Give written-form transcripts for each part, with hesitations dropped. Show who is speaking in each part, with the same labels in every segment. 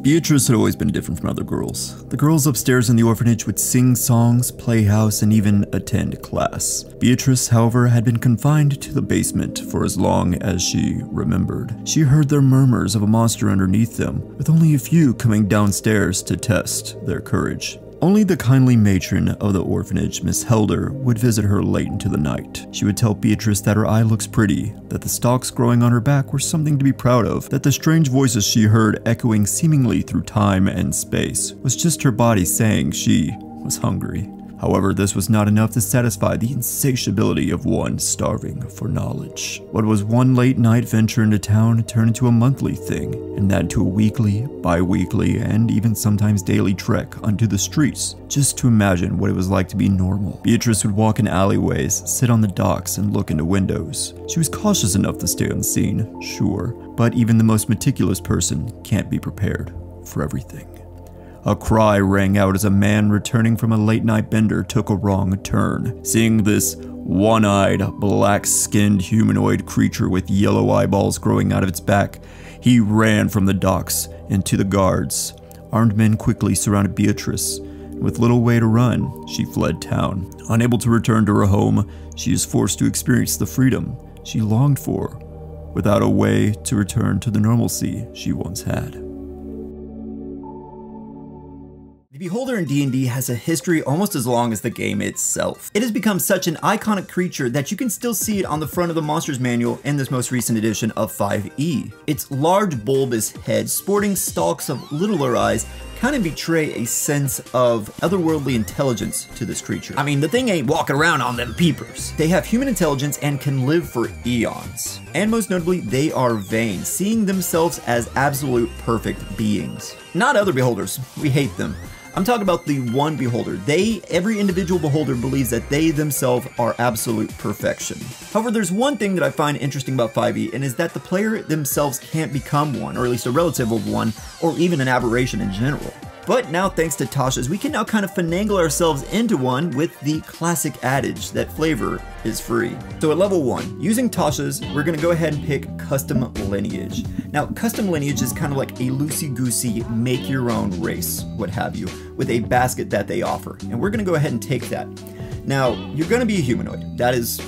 Speaker 1: Beatrice had always been different from other girls. The girls upstairs in the orphanage would sing songs, play house, and even attend class. Beatrice, however, had been confined to the basement for as long as she remembered. She heard their murmurs of a monster underneath them, with only a few coming downstairs to test their courage. Only the kindly matron of the orphanage, Miss Helder, would visit her late into the night. She would tell Beatrice that her eye looks pretty, that the stalks growing on her back were something to be proud of, that the strange voices she heard echoing seemingly through time and space was just her body saying she was hungry. However, this was not enough to satisfy the insatiability of one starving for knowledge. What was one late night venture into town turned into a monthly thing, and that into a weekly, bi-weekly, and even sometimes daily trek onto the streets, just to imagine what it was like to be normal. Beatrice would walk in alleyways, sit on the docks, and look into windows. She was cautious enough to stay unseen, sure, but even the most meticulous person can't be prepared for everything. A cry rang out as a man returning from a late-night bender took a wrong turn. Seeing this one-eyed, black-skinned humanoid creature with yellow eyeballs growing out of its back, he ran from the docks into the guards. Armed men quickly surrounded Beatrice. With little way to run, she fled town. Unable to return to her home, she is forced to experience the freedom she longed for, without a way to return to the normalcy she once had. The Beholder in D&D has a history almost as long as the game itself. It has become such an iconic creature that you can still see it on the front of the Monsters Manual in this most recent edition of 5e. Its large bulbous head, sporting stalks of littler eyes, kind of betray a sense of otherworldly intelligence to this creature. I mean, the thing ain't walking around on them peepers. They have human intelligence and can live for eons. And most notably, they are vain, seeing themselves as absolute perfect beings. Not other beholders, we hate them. I'm talking about the one beholder. Every individual beholder believes that they themselves are absolute perfection. However, there's one thing that I find interesting about 5e, and is that the player themselves can't become one, or at least a relative of one, or even an aberration in general. But now, thanks to Tasha's, we can now kind of finagle ourselves into one with the classic adage that flavor is free. So at level 1, using Tasha's, we're going to go ahead and pick Custom Lineage. Now, Custom Lineage is kind of like a loosey-goosey, make-your-own race, what have you, with a basket that they offer. And we're going to go ahead and take that. Now, you're going to be a humanoid. That is,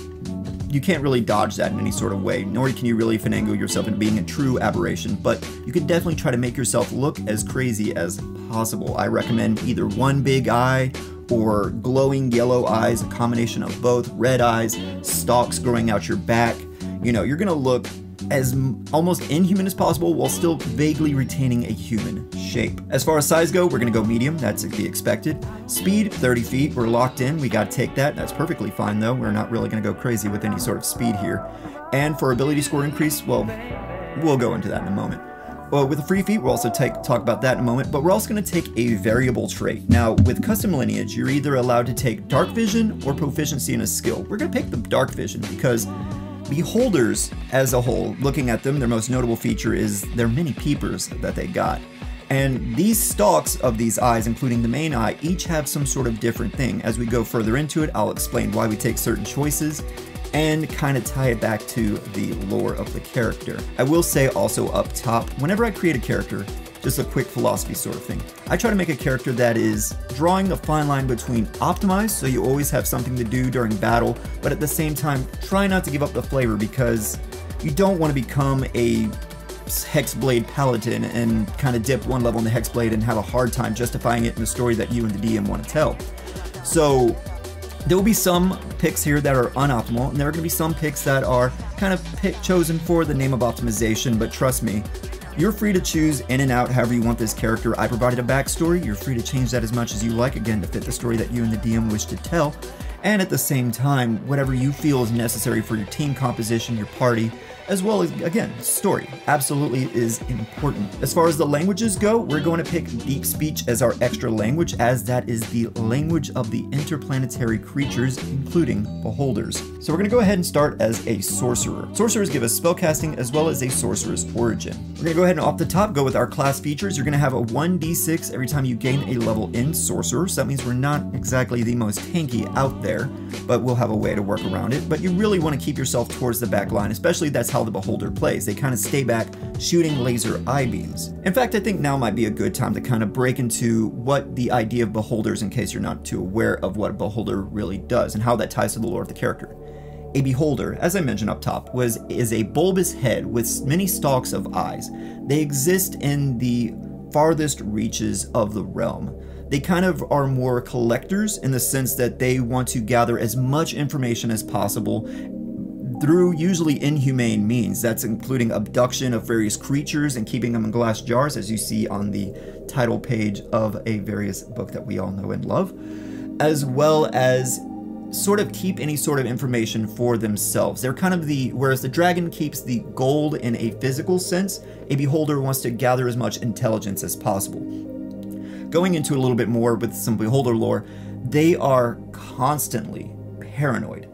Speaker 1: you can't really dodge that in any sort of way, nor can you really finagle yourself into being a true aberration, but you can definitely try to make yourself look as crazy as possible. I recommend either one big eye or glowing yellow eyes, a combination of both, red eyes, stalks growing out your back. You know, you're gonna look as almost inhuman as possible while still vaguely retaining a human shape. As far as size go, we're gonna go medium, that's to be expected. Speed, 30 feet, we're locked in, we gotta take that. That's perfectly fine though, we're not really gonna go crazy with any sort of speed here. And for ability score increase, well, we'll go into that in a moment. Well, with the free feat, we'll also talk about that in a moment, but we're also going to take a variable trait. Now, with Custom Lineage, you're either allowed to take Dark Vision or Proficiency in a skill. We're going to pick the Dark Vision because Beholders as a whole, looking at them, their most notable feature is their many peepers that they got. And these stalks of these eyes, including the main eye, each have some sort of different thing. As we go further into it, I'll explain why we take certain choices and kind of tie it back to the lore of the character. I will say also up top, whenever I create a character, just a quick philosophy sort of thing, I try to make a character that is drawing the fine line between optimized, so you always have something to do during battle, but at the same time, try not to give up the flavor because you don't want to become a Hexblade Paladin and kind of dip one level in the Hexblade and have a hard time justifying it in the story that you and the DM want to tell. So there will be some picks here that are unoptimal, and there are going to be some picks that are kind of chosen for the name of optimization, but trust me, you're free to choose in and out however you want this character. I provided a backstory, you're free to change that as much as you like, again, to fit the story that you and the DM wish to tell, and at the same time, whatever you feel is necessary for your team composition, your party, as well as, again, story absolutely is important. As far as the languages go, we're going to pick Deep Speech as our extra language, as that is the language of the interplanetary creatures, including beholders. So we're going to go ahead and start as a sorcerer. Sorcerers give us spellcasting as well as a sorcerer's origin. We're going to go ahead and off the top go with our class features. You're going to have a 1d6 every time you gain a level in sorcerer, so that means we're not exactly the most tanky out there, but we'll have a way to work around it. But you really want to keep yourself towards the back line, especially that's how how the Beholder plays. They kind of stay back, shooting laser eye beams. In fact, I think now might be a good time to kind of break into what the idea of Beholders, in case you're not too aware of what a Beholder really does and how that ties to the lore of the character. A Beholder, as I mentioned up top, is a bulbous head with many stalks of eyes. They exist in the farthest reaches of the realm. They kind of are more collectors in the sense that they want to gather as much information as possible through usually inhumane means. That's including abduction of various creatures and keeping them in glass jars, as you see on the title page of a various book that we all know and love, as well as sort of keep any sort of information for themselves. They're kind of whereas the dragon keeps the gold in a physical sense, a Beholder wants to gather as much intelligence as possible. Going into a little bit more with some Beholder lore, they are constantly paranoid.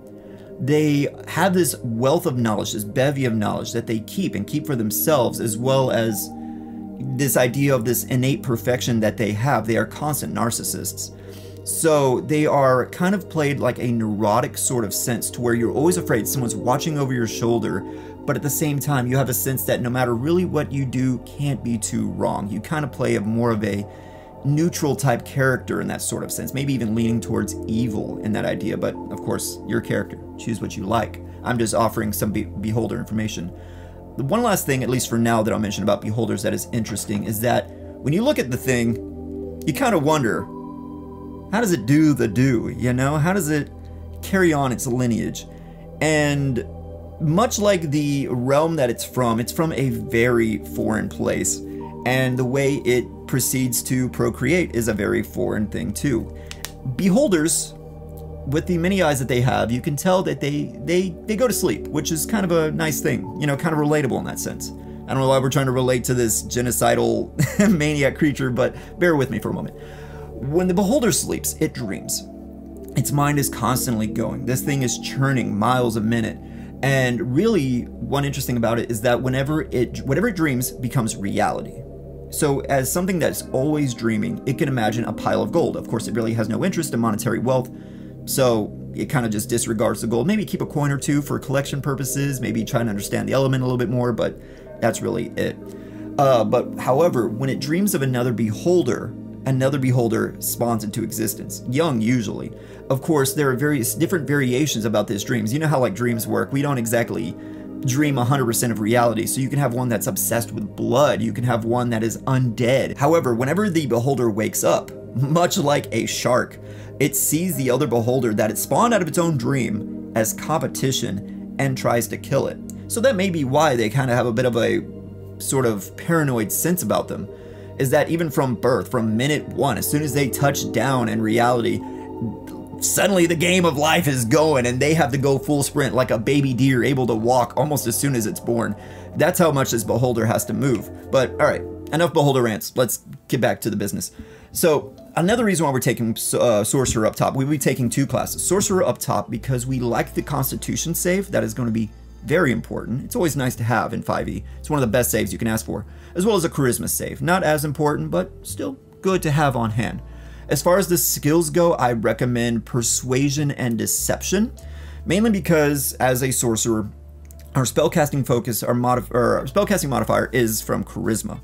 Speaker 1: They have this wealth of knowledge, this bevy of knowledge that they keep for themselves, as well as this idea of this innate perfection that they have. They are constant narcissists. So they are kind of played like a neurotic sort of sense, to where you're always afraid someone's watching over your shoulder, but at the same time you have a sense that no matter really what you do can't be too wrong. You kind of play more of a neutral type character in that sort of sense, maybe even leaning towards evil in that idea, but of course, your character. Choose what you like. I'm just offering some Beholder information. The one last thing, at least for now, that I'll mention about Beholders that is interesting is that when you look at the thing, you kind of wonder, how does it do the do, you know? How does it carry on its lineage? And much like the realm that it's from a very foreign place. And the way it proceeds to procreate is a very foreign thing too. Beholders, with the many eyes that they have, you can tell that they go to sleep, which is kind of a nice thing, you know, kind of relatable in that sense. I don't know why we're trying to relate to this genocidal maniac creature, but bear with me for a moment. When the Beholder sleeps, it dreams. Its mind is constantly going. This thing is churning miles a minute. And really, one interesting about it is that whatever it dreams becomes reality. So as something that's always dreaming, it can imagine a pile of gold. Of course, it really has no interest in monetary wealth, so it kind of just disregards the gold. Maybe keep a coin or two for collection purposes, maybe try and understand the element a little bit more, but that's really it. But however, when it dreams of another Beholder spawns into existence, young usually. Of course, there are various different variations about these dreams. You know how like dreams work. We don't exactly dream 100% of reality, so you can have one that's obsessed with blood, you can have one that is undead. However, whenever the Beholder wakes up, much like a shark, it sees the other Beholder that it spawned out of its own dream as competition and tries to kill it. So that may be why they kind of have a bit of a sort of paranoid sense about them, is that even from birth, from minute one, as soon as they touch down in reality, suddenly the game of life is going and they have to go full sprint like a baby deer able to walk almost as soon as it's born. That's how much this Beholder has to move. But all right, enough Beholder rants. Let's get back to the business. So another reason why we're taking Sorcerer up top, we'll be taking two classes. Sorcerer up top because we like the Constitution save. That is going to be very important. It's always nice to have in 5e. It's one of the best saves you can ask for, as well as a Charisma save. Not as important, but still good to have on hand. As far as the skills go, I recommend Persuasion and Deception, mainly because as a sorcerer, our spellcasting focus, our spellcasting modifier is from Charisma.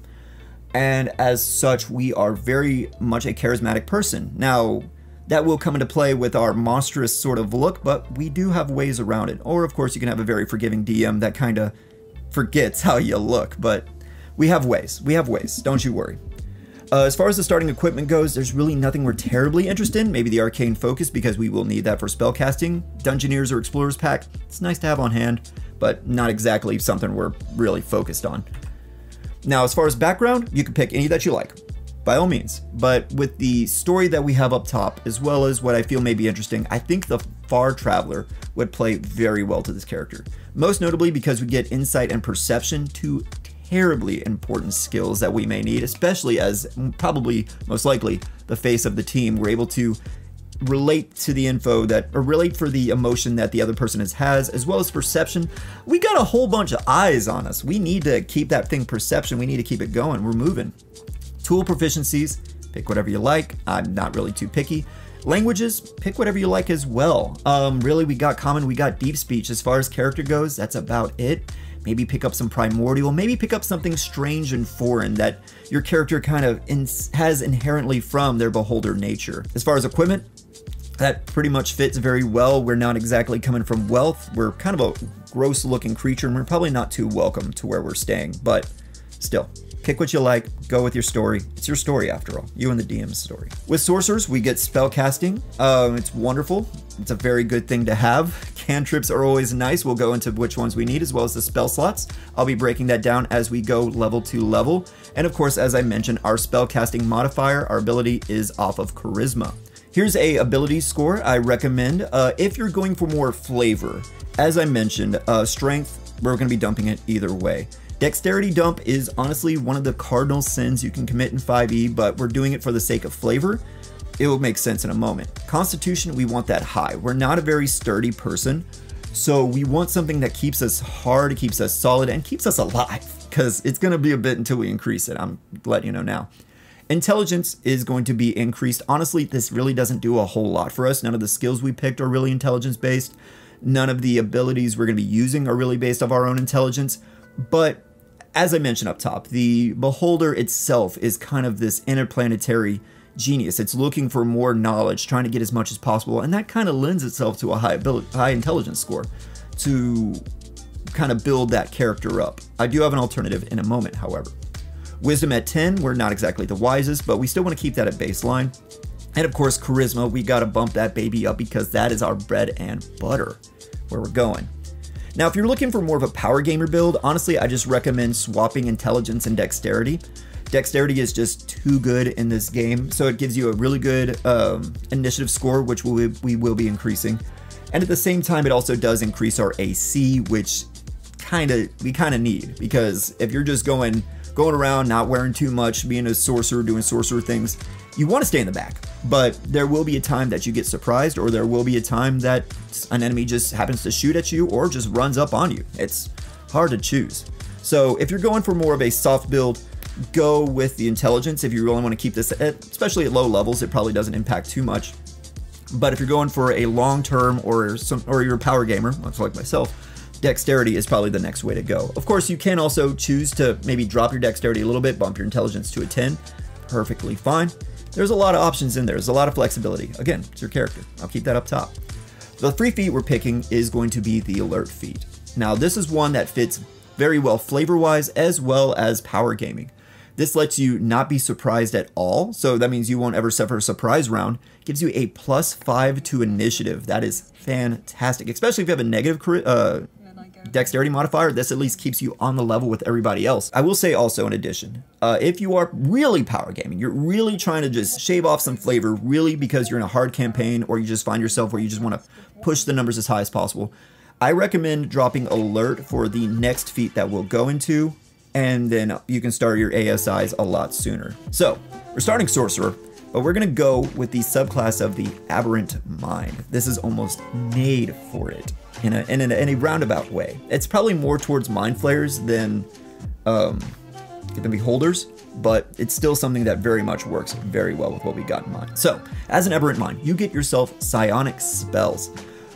Speaker 1: And as such, we are very much a charismatic person. Now, that will come into play with our monstrous sort of look, but we do have ways around it. Or of course, you can have a very forgiving DM that kind of forgets how you look, but we have ways, don't you worry. As far as the starting equipment goes, there's really nothing we're terribly interested in. Maybe the Arcane Focus, because we will need that for spellcasting. Dungeoneers or Explorers Pack, it's nice to have on hand, but not exactly something we're really focused on. Now, as far as background, you can pick any that you like, by all means. But with the story that we have up top, as well as what I feel may be interesting, I think the Far Traveler would play very well to this character. Most notably because we get insight and perception, two terribly important skills that we may need, especially as probably most likely the face of the team. We're able to relate to the info or relate for the emotion that the other person has, as well as perception. We got a whole bunch of eyes on us. We need to keep that thing perception. We need to keep it going. We're moving. Tool proficiencies, pick whatever you like. I'm not really too picky. Languages, pick whatever you like as well. Really, we got common, we got deep speech. As far as character goes, that's about it. maybe pick up some primordial, maybe pick up something strange and foreign that your character kind of has inherently from their beholder nature. As far as equipment, that pretty much fits very well. We're not exactly coming from wealth. We're kind of a gross looking creature, and we're probably not too welcome to where we're staying, but still. Pick what you like, go with your story. It's your story after all, you and the DM's story. With sorcerers, we get spell casting. It's wonderful. It's a very good thing to have. Cantrips are always nice. We'll go into which ones we need as well as the spell slots. I'll be breaking that down as we go level to level. And of course, as I mentioned, our spell casting modifier, our ability is off of charisma. Here's a ability score I recommend if you're going for more flavor. As I mentioned, strength, we're going to be dumping it either way. Dexterity dump is honestly one of the cardinal sins you can commit in 5e, but we're doing it for the sake of flavor. It will make sense in a moment. Constitution, we want that high. We're not a very sturdy person, so we want something that keeps us hard, keeps us solid, and keeps us alive, because it's going to be a bit until we increase it. I'm letting you know now. Intelligence is going to be increased. Honestly, this really doesn't do a whole lot for us. None of the skills we picked are really intelligence based. None of the abilities we're going to be using are really based off our own intelligence, but as I mentioned up top, the Beholder itself is kind of this interplanetary genius. It's looking for more knowledge, trying to get as much as possible, and that kind of lends itself to a high intelligence score to kind of build that character up. I do have an alternative in a moment, however. Wisdom at 10, we're not exactly the wisest, but we still want to keep that at baseline. And of course, charisma, we got to bump that baby up because that is our bread and butter where we're going. Now, if you're looking for more of a power gamer build, honestly, I just recommend swapping intelligence and dexterity. Dexterity is just too good in this game, so it gives you a really good initiative score, which we will be increasing. And at the same time, it also does increase our AC, which we kind of need, because if you're just going around not wearing too much, being a sorcerer, doing sorcerer things, you want to stay in the back. But there will be a time that you get surprised, or there will be a time that an enemy just happens to shoot at you or just runs up on you. It's hard to choose. So if you're going for more of a soft build, go with the intelligence. If you really want to keep this, especially at low levels, it probably doesn't impact too much. But if you're going for a long term or you're a power gamer, much like myself, dexterity is probably the next way to go. Of course, you can also choose to maybe drop your dexterity a little bit, bump your intelligence to a 10. Perfectly fine. There's a lot of options in there. There's a lot of flexibility. Again, it's your character. I'll keep that up top. The 3 feat we're picking is going to be the alert feat. Now, this is one that fits very well flavor-wise as well as power gaming. This lets you not be surprised at all, so that means you won't ever suffer a surprise round. It gives you a +5 to initiative. That is fantastic, especially if you have a negative dexterity modifier. This at least keeps you on the level with everybody else. I will say also in addition, if you are really power gaming, you're really trying to just shave off some flavor, really because you're in a hard campaign, or you just find yourself where you just want to push the numbers as high as possible, I recommend dropping alert for the next feat that we'll go into, and then you can start your ASIs a lot sooner. So we're starting Sorcerer, but we're going to go with the subclass of the Aberrant Mind. This is almost made for it in a roundabout way. It's probably more towards Mind Flayers than Beholders, but it's still something that very much works very well with what we got in mind. So, as an Aberrant Mind, you get yourself psionic spells.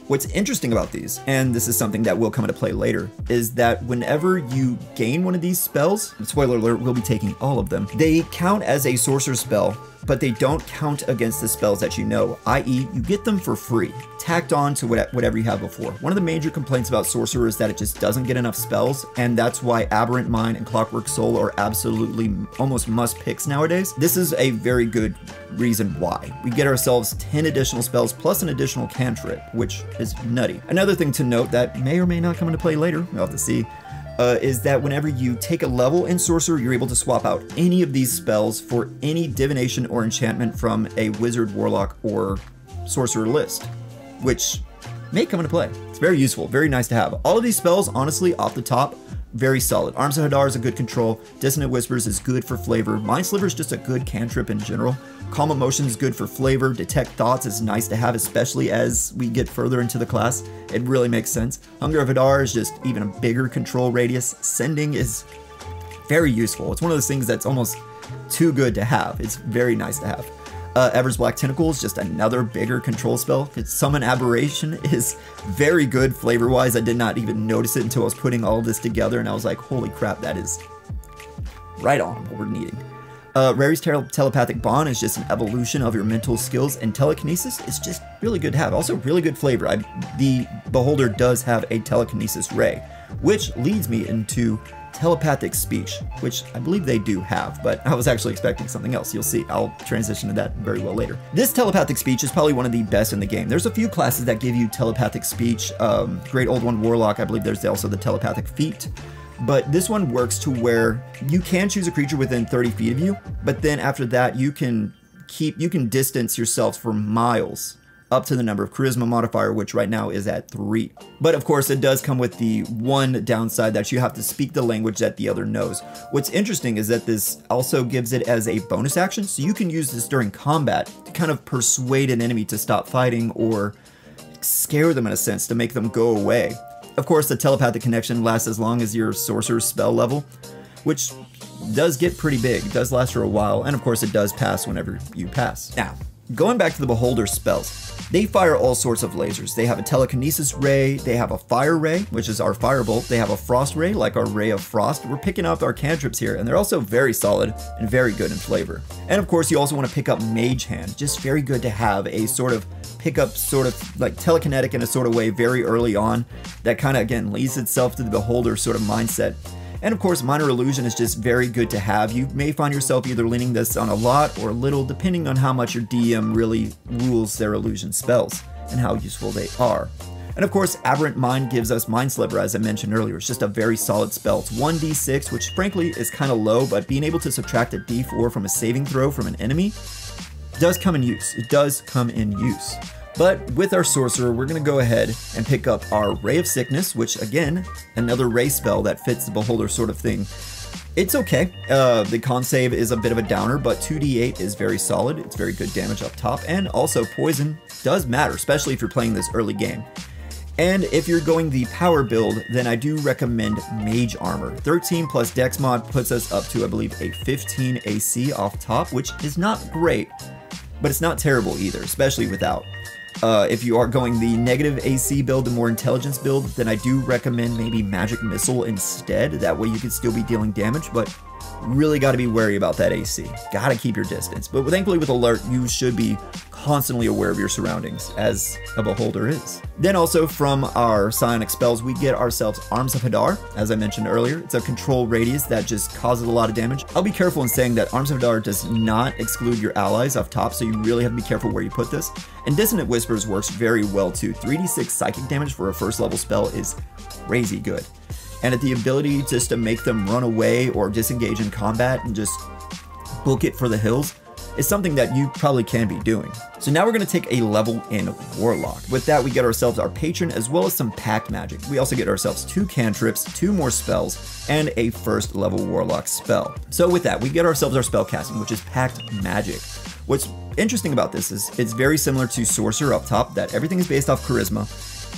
Speaker 1: What's interesting about these, and this is something that will come into play later, is that whenever you gain one of these spells, spoiler alert, we'll be taking all of them, they count as a sorcerer spell, but they don't count against the spells that you know, i.e. you get them for free, tacked on to whatever you have before. One of the major complaints about Sorcerer is that it just doesn't get enough spells, and that's why Aberrant Mind and Clockwork Soul are absolutely almost must picks nowadays. This is a very good reason why. We get ourselves 10 additional spells plus an additional cantrip, which is nutty. Another thing to note that may or may not come into play later, we'll have to see, is that whenever you take a level in Sorcerer, you're able to swap out any of these spells for any divination or enchantment from a wizard, warlock, or sorcerer list, which may come into play. It's very useful, very nice to have. All of these spells, honestly, off the top, very solid. Arms of Hadar is a good control. Dissonant Whispers is good for flavor. Mind Sliver is just a good cantrip in general. Calm Emotion is good for flavor. Detect Thoughts is nice to have, especially as we get further into the class. It really makes sense. Hunger of Hadar is just even a bigger control radius. Sending is very useful. It's one of those things that's almost too good to have. It's very nice to have. Ever's Black Tentacle is just another bigger control spell. Summon Aberration is very good flavor-wise. I did not even notice it until I was putting all this together, and I was like, holy crap, that is right on what we're needing. Rary's Telepathic Bond is just an evolution of your mental skills, and Telekinesis is just really good to have. Also really good flavor. The Beholder does have a Telekinesis Ray, which leads me into Telepathic Speech, which I believe they do have, but I was actually expecting something else. You'll see. I'll transition to that very well later. This Telepathic Speech is probably one of the best in the game. There's a few classes that give you Telepathic Speech. Great Old One Warlock, I believe there's also the Telepathic Feat. But this one works to where you can choose a creature within 30 feet of you, but then after that you can distance yourself for miles up to the number of charisma modifier, which right now is at 3. But of course it does come with the one downside that you have to speak the language that the other knows. What's interesting is that this also gives it as a bonus action, so you can use this during combat to kind of persuade an enemy to stop fighting or scare them in a sense to make them go away. Of course, the telepathic connection lasts as long as your sorcerer's spell level, which does get pretty big. It does last for a while, and of course it does pass whenever you pass. Now, going back to the Beholder spells, they fire all sorts of lasers. They have a Telekinesis Ray, they have a Fire Ray, which is our Firebolt, they have a Frost Ray, like our Ray of Frost. We're picking up our cantrips here, and they're also very solid and very good in flavor. And of course, you also want to pick up Mage Hand. Just very good to have a sort of pickup, sort of like telekinetic in a sort of way very early on that kind of, again, leads itself to the Beholder sort of mindset. And of course, Minor Illusion is just very good to have. You may find yourself either leaning this on a lot or a little, depending on how much your DM really rules their illusion spells and how useful they are. And of course, Aberrant Mind gives us Mind Sliver, as I mentioned earlier. It's just a very solid spell. It's 1d6, which frankly is kind of low, but being able to subtract a d4 from a saving throw from an enemy does come in use. It does come in use. But with our Sorcerer, we're going to go ahead and pick up our Ray of Sickness, which again, another Ray spell that fits the Beholder sort of thing. It's okay. The con save is a bit of a downer, but 2d8 is very solid. It's very good damage up top, and also poison does matter, especially if you're playing this early game. And if you're going the power build, then I do recommend Mage Armor. 13 plus Dex mod puts us up to, I believe, a 15 AC off top, which is not great, but it's not terrible either, especially without. If you are going the negative AC build, the more intelligence build, then I do recommend maybe Magic Missile instead. That way you can still be dealing damage, but really got to be wary about that AC. Got to keep your distance. But thankfully with Alert, you should be constantly aware of your surroundings, as a Beholder is. Then also from our Psionic spells, we get ourselves Arms of Hadar. As I mentioned earlier, it's a control radius that just causes a lot of damage. I'll be careful in saying that Arms of Hadar does not exclude your allies off top, so you really have to be careful where you put this. And Dissonant Whispers works very well too. 3d6 psychic damage for a first level spell is crazy good. And the ability just to make them run away or disengage in combat and just book it for the hills is something that you probably can be doing. So now we're going to take a level in Warlock. With that, we get ourselves our Patron as well as some Pact Magic. We also get ourselves 2 cantrips, 2 more spells, and a first level Warlock spell. So with that, we get ourselves our spell casting, which is Pact Magic. What's interesting about this is it's very similar to Sorcerer up top, that everything is based off charisma.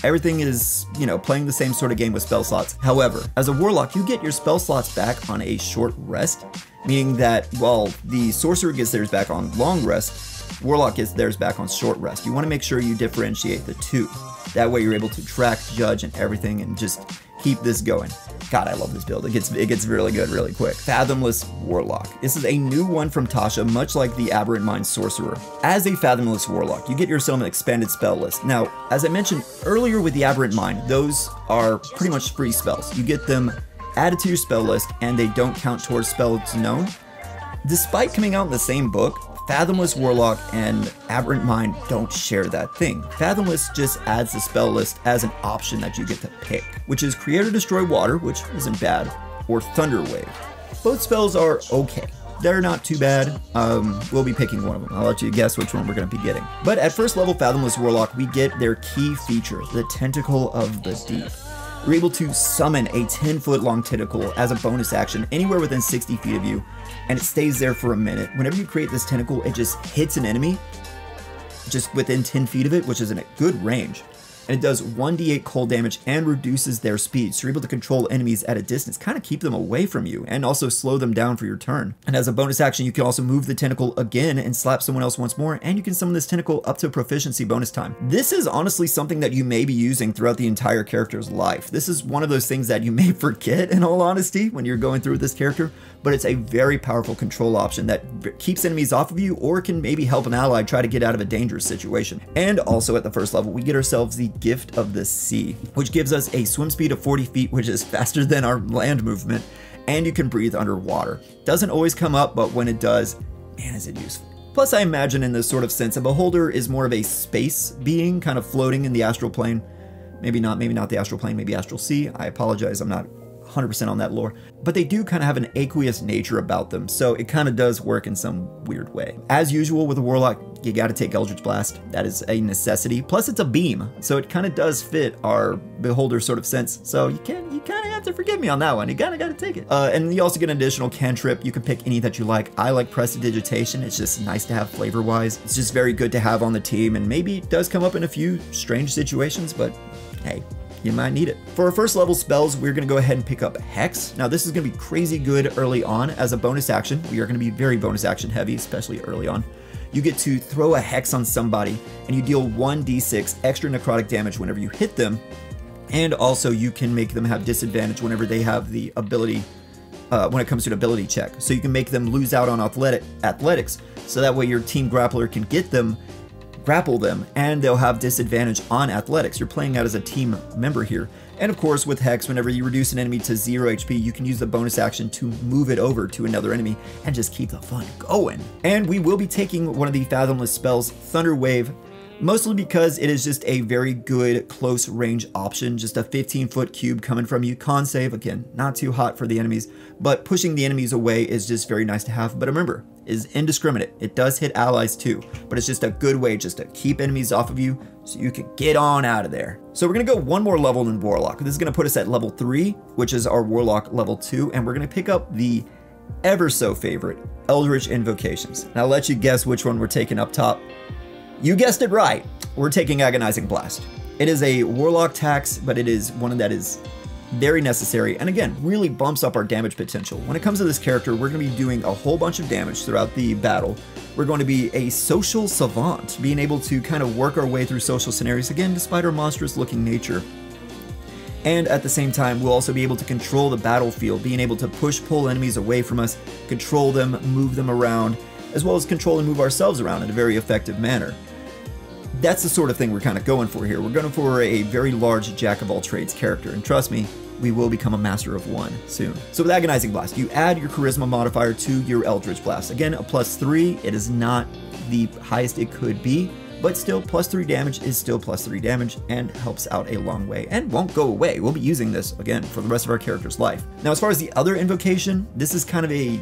Speaker 1: Everything is, playing the same sort of game with spell slots. However, as a Warlock, you get your spell slots back on a short rest, meaning that while the Sorcerer gets theirs back on long rest, Warlock gets theirs back on short rest. You want to make sure you differentiate the two. That way you're able to track, judge, and everything, and just keep this going. God, I love this build. It gets really good really quick. Fathomless Warlock. This is a new one from Tasha, much like the Aberrant Mind Sorcerer. As a Fathomless Warlock, you get yourself an expanded spell list. Now, as I mentioned earlier with the Aberrant Mind, those are pretty much free spells. You get them added to your spell list, and they don't count towards spells known. Despite coming out in the same book, Fathomless Warlock and Aberrant Mind don't share that thing. Fathomless just adds the spell list as an option that you get to pick, which is Create or Destroy Water, which isn't bad, or Thunder Wave. Both spells are okay. They're not too bad. We'll be picking one of them. I'll let you guess which one we're going to be getting. But at first level Fathomless Warlock, we get their key feature, the Tentacle of the Deep. We're able to summon a 10-foot long tentacle as a bonus action anywhere within 60 feet of you, and it stays there for a minute. Whenever you create this tentacle, it just hits an enemy just within 10 feet of it, which is in a good range. and it does 1d8 cold damage and reduces their speed, so you're able to control enemies at a distance, kind of keep them away from you, and also slow them down for your turn. And as a bonus action, you can also move the tentacle again and slap someone else once more, and you can summon this tentacle up to proficiency bonus time. This is honestly something that you may be using throughout the entire character's life. This is one of those things that you may forget, in all honesty, when you're going through with this character, but it's a very powerful control option that keeps enemies off of you, or can maybe help an ally try to get out of a dangerous situation. And also at the first level, we get ourselves the Gift of the Sea, which gives us a swim speed of 40 feet, which is faster than our land movement, and you can breathe underwater. Doesn't always come up, but when it does, man, is it useful. Plus, I imagine in this sort of sense, a beholder is more of a space being, kind of floating in the astral plane. Maybe not the astral plane, maybe astral sea. I apologize, I'm not 100% on that lore, but they do kind of have an aqueous nature about them, so it kind of does work in some weird way. As usual with a Warlock, you got to take Eldritch Blast. That is a necessity. Plus, it's a beam, so it kind of does fit our Beholder sort of sense. So you kind of have to forgive me on that one. You kind of got to take it. And you also get an additional cantrip. You can pick any that you like. I like Prestidigitation. It's just nice to have flavor-wise. It's just very good to have on the team, and maybe it does come up in a few strange situations, but hey, you might need it. For our first level spells, we're going to go ahead and pick up Hex. Now this is going to be crazy good early on as a bonus action. We are going to be very bonus action heavy, especially early on. You get to throw a Hex on somebody and you deal 1d6 extra necrotic damage whenever you hit them. And also you can make them have disadvantage whenever they have the ability, when it comes to an ability check. So you can make them lose out on athletics, so that way your team grappler can grapple them, and they'll have disadvantage on athletics. You're playing out as a team member here. And of course with Hex, whenever you reduce an enemy to 0 HP, you can use the bonus action to move it over to another enemy and just keep the fun going. And we will be taking one of the Fathomless spells, Thunder Wave, mostly because it is just a very good close range option, just a 15-foot cube coming from you. Con save, again, not too hot for the enemies, but pushing the enemies away is just very nice to have. But remember, is indiscriminate. It does hit allies too, but it's just a good way just to keep enemies off of you so you can get on out of there. So we're gonna go one more level in Warlock. This is gonna put us at level 3, which is our Warlock level 2, and we're gonna pick up the ever so favorite Eldritch Invocations. And I'll let you guess which one we're taking up top. You guessed it right. We're taking Agonizing Blast. It is a Warlock tax, but it is one that is very necessary, and again, really bumps up our damage potential. When it comes to this character, we're going to be doing a whole bunch of damage throughout the battle. We're going to be a social savant, being able to kind of work our way through social scenarios, again, despite our monstrous looking nature. And at the same time, we'll also be able to control the battlefield, being able to pull enemies away from us, control them, move them around, as well as control and move ourselves around in a very effective manner. That's the sort of thing we're kind of going for here. We're going for a very large jack-of-all-trades character, and trust me, we will become a master of one soon. So with Agonizing Blast, you add your Charisma modifier to your Eldritch Blast. Again, a +3. It is not the highest it could be, but still, +3 damage is still +3 damage and helps out a long way and won't go away. We'll be using this, again, for the rest of our character's life. Now, as far as the other invocation, this is kind of a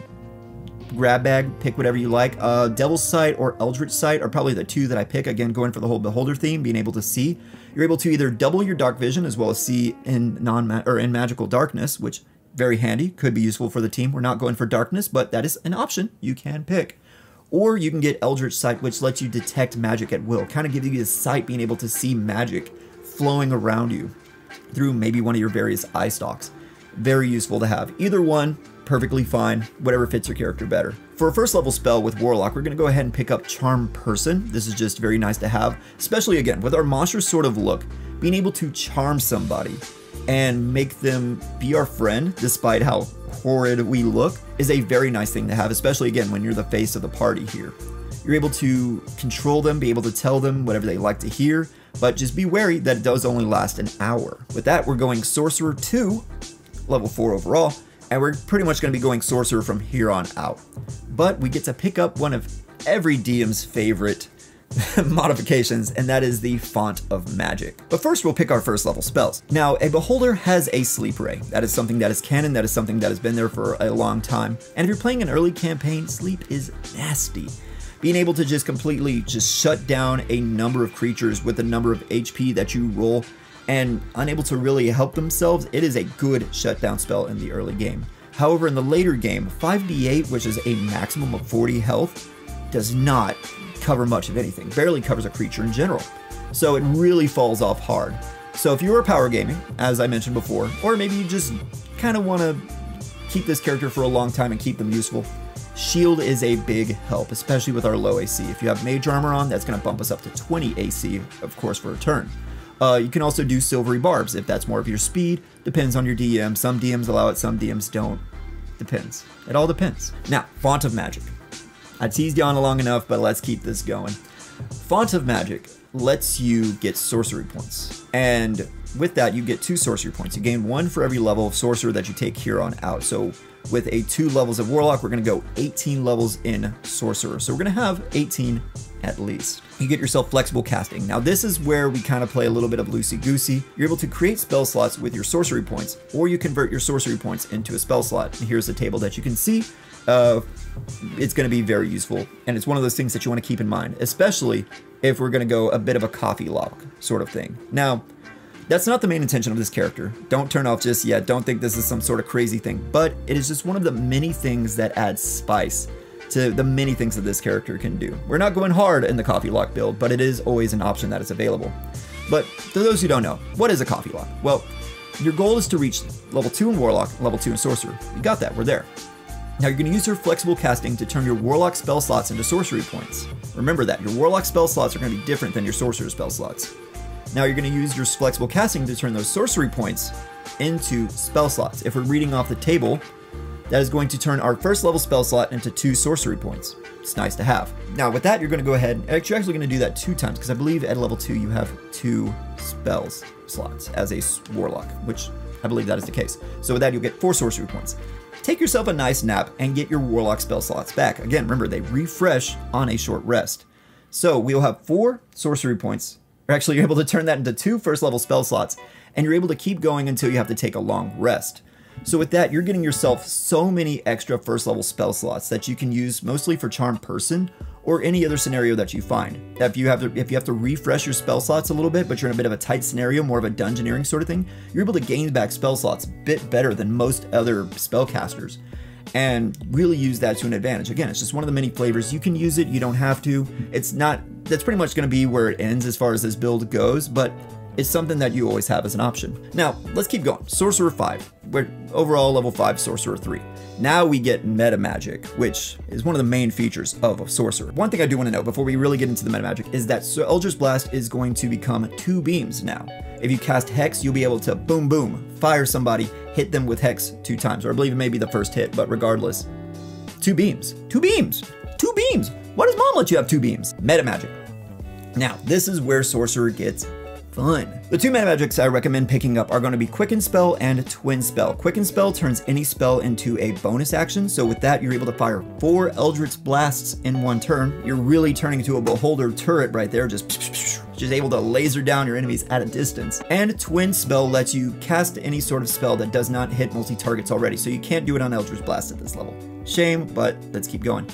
Speaker 1: grab bag, pick whatever you like. Devil's Sight or Eldritch Sight are probably the two that I pick. Again, going for the whole Beholder theme, being able to see. You're able to either double your dark vision as well as see in magical darkness, which very handy, could be useful for the team. We're not going for darkness, but that is an option you can pick. Or you can get Eldritch Sight, which lets you detect magic at will, kind of give you the sight, being able to see magic flowing around you through maybe one of your various eye stalks. Very useful to have. Either one, perfectly fine, whatever fits your character better. For a first level spell with Warlock, we're going to go ahead and pick up Charm Person. This is just very nice to have, especially again, with our monstrous sort of look, being able to charm somebody and make them be our friend despite how horrid we look is a very nice thing to have, especially again, when you're the face of the party here. You're able to control them, be able to tell them whatever they like to hear, but just be wary that it does only last an hour. With that, we're going Sorcerer 2, level 4 overall, and we're pretty much going to be going Sorcerer from here on out. But we get to pick up one of every DM's favorite modifications, and that is the Font of Magic. But first, we'll pick our first level spells. Now, a Beholder has a Sleep Ray. That is something that is canon, that is something that has been there for a long time. And if you're playing an early campaign, sleep is nasty. Being able to just completely shut down a number of creatures with the number of HP that you roll and unable to really help themselves, it is a good shutdown spell in the early game. However, in the later game, 5d8, which is a maximum of 40 health, does not cover much of anything, barely covers a creature in general. So it really falls off hard. So if you are power gaming, as I mentioned before, or maybe you just kind of want to keep this character for a long time and keep them useful, shield is a big help, especially with our low AC. If you have mage armor on, that's going to bump us up to 20 AC, of course, for a turn. You can also do silvery barbs if that's more of your speed. Depends on your DM. Some DMs allow it, some DMs don't. Depends. It all depends. Now, Font of Magic. I teased you on long enough, but let's keep this going. Font of Magic lets you get sorcery points. And with that, you get 2 sorcery points. You gain 1 for every level of sorcerer that you take here on out. So with a 2 levels of Warlock, we're going to go 18 levels in Sorcerer. So we're going to have 18 at least. You get yourself flexible casting. Now this is where we kind of play a little bit of loosey-goosey. You're able to create spell slots with your sorcery points, or you convert your sorcery points into a spell slot. And here's a table that you can see. It's going to be very useful, and it's one of those things that you want to keep in mind, especially if we're going to go a bit of a Coffeelock sort of thing. Now, that's not the main intention of this character. Don't turn off just yet. Don't think this is some sort of crazy thing, but it is just one of the many things that adds spice to the many things that this character can do. We're not going hard in the Coffeelock build, but it is always an option that is available. But to those who don't know, what is a Coffeelock? Well, your goal is to reach level 2 in Warlock, level 2 in Sorcerer. You got that, we're there. Now you're going to use your flexible casting to turn your Warlock spell slots into sorcery points. Remember that, your Warlock spell slots are going to be different than your Sorcerer spell slots. Now you're going to use your flexible casting to turn those sorcery points into spell slots. If we're reading off the table, that is going to turn our first level spell slot into 2 sorcery points. It's nice to have. Now with that, you're going to go ahead, and you're actually going to do that 2 times, because I believe at level 2 you have 2 spells slots as a Warlock, which I believe that is the case. So with that, you'll get 4 sorcery points. Take yourself a nice nap and get your Warlock spell slots back. Again, remember, they refresh on a short rest. So we'll have 4 sorcery points. Or actually, you're able to turn that into 2 first level spell slots, and you're able to keep going until you have to take a long rest. So with that, you're getting yourself so many extra first level spell slots that you can use mostly for Charm Person or any other scenario that you find. If you have to refresh your spell slots a little bit, but you're in a bit of a tight scenario, more of a dungeoneering sort of thing, you're able to gain back spell slots a bit better than most other spellcasters, and really use that to an advantage. Again, it's just one of the many flavors. You can use it, you don't have to. That's pretty much going to be where it ends as far as this build goes, but it's something that you always have as an option. Now, let's keep going. Sorcerer 5. We're overall level 5, Sorcerer 3. Now we get meta magic, which is one of the main features of a sorcerer. One thing I do want to know before we really get into the meta magic is that Eldritch Blast is going to become 2 beams now. If you cast Hex, you'll be able to boom boom, fire somebody, hit them with Hex 2 times, or I believe it may be the first hit, but regardless, 2 beams. 2 beams! 2 beams! Why does mom let you have 2 beams? Meta magic. Now, this is where Sorcerer gets fun. The 2 meta magics I recommend picking up are going to be Quicken Spell and Twin Spell. Quicken Spell turns any spell into a bonus action, so with that you're able to fire 4 Eldritch Blasts in 1 turn. You're really turning into a Beholder turret right there, just able to laser down your enemies at a distance. And Twin Spell lets you cast any sort of spell that does not hit multi-targets already, so you can't do it on Eldritch Blast at this level. Shame, but let's keep going.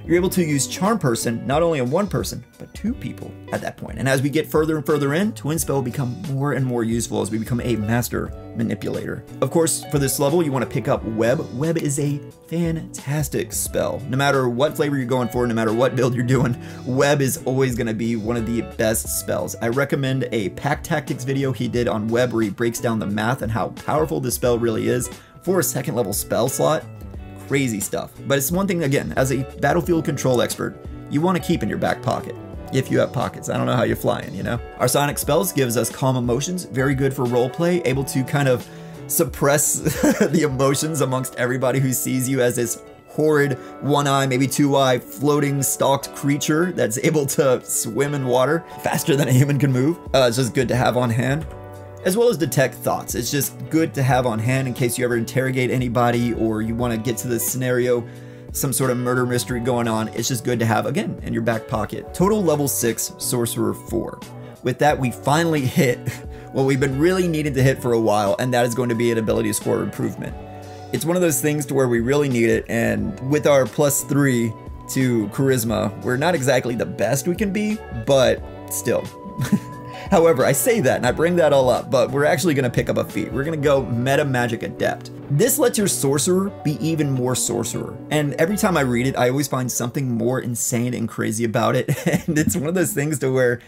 Speaker 1: You're able to use Charm Person, not only on 1 person, but 2 people at that point. And as we get further and further in, Twin Spell will become more and more useful as we become a master manipulator. Of course, for this level, you want to pick up Web. Web is a fantastic spell. No matter what flavor you're going for, no matter what build you're doing, Web is always going to be one of the best spells. I recommend a Pack Tactics video he did on Web where he breaks down the math and how powerful this spell really is for a 2nd level spell slot. Crazy stuff. But it's one thing, again, as a battlefield control expert, you want to keep in your back pocket. If you have pockets. I don't know how you're flying, you know? Our Sonic Spells gives us Calm Emotions, very good for roleplay, able to kind of suppress the emotions amongst everybody who sees you as this horrid 1-eye, maybe 2-eye, floating stalked creature that's able to swim in water faster than a human can move. It's just good to have on hand. As well as detect thoughts. It's just good to have on hand in case you ever interrogate anybody or you want to get to this scenario, some sort of murder mystery going on. It's just good to have, again, in your back pocket. Total level 6, Sorcerer 4. With that, we finally hit what we've been really needing to hit for a while, and that is going to be an ability score improvement. It's one of those things to where we really need it, and with our +3 to Charisma, we're not exactly the best we can be, but still. However, I say that and I bring that all up, but we're actually going to pick up a feat. We're going to go Meta Magic Adept. This lets your Sorcerer be even more Sorcerer. And every time I read it, I always find something more insane and crazy about it. And it's one of those things to where